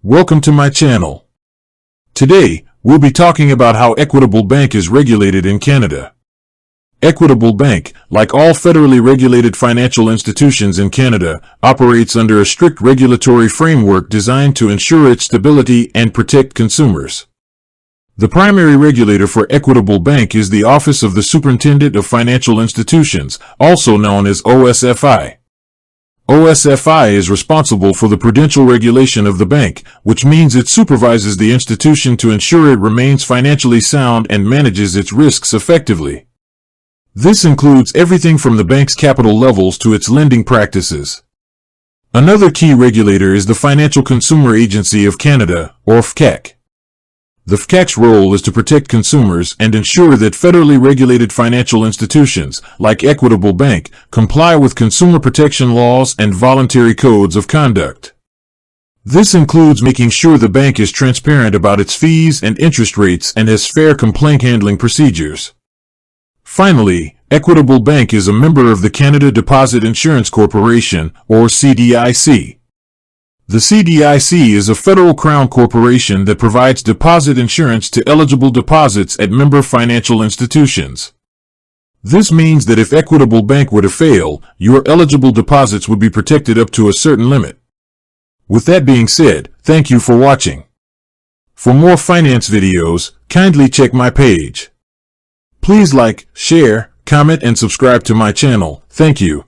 Welcome to my channel. Today, we'll be talking about how Equitable Bank is regulated in Canada. Equitable Bank, like all federally regulated financial institutions in Canada, operates under a strict regulatory framework designed to ensure its stability and protect consumers. The primary regulator for Equitable Bank is the Office of the Superintendent of Financial Institutions, also known as OSFI. OSFI is responsible for the prudential regulation of the bank, which means it supervises the institution to ensure it remains financially sound and manages its risks effectively. This includes everything from the bank's capital levels to its lending practices. Another key regulator is the Financial Consumer Agency of Canada, or FCAC. The FCAC's role is to protect consumers and ensure that federally regulated financial institutions, like Equitable Bank, comply with consumer protection laws and voluntary codes of conduct. This includes making sure the bank is transparent about its fees and interest rates and has fair complaint handling procedures. Finally, Equitable Bank is a member of the Canada Deposit Insurance Corporation, or CDIC. The CDIC is a federal crown corporation that provides deposit insurance to eligible deposits at member financial institutions. This means that if Equitable Bank were to fail, your eligible deposits would be protected up to a certain limit. With that being said, thank you for watching. For more finance videos, kindly check my page. Please like, share, comment, and subscribe to my channel. Thank you.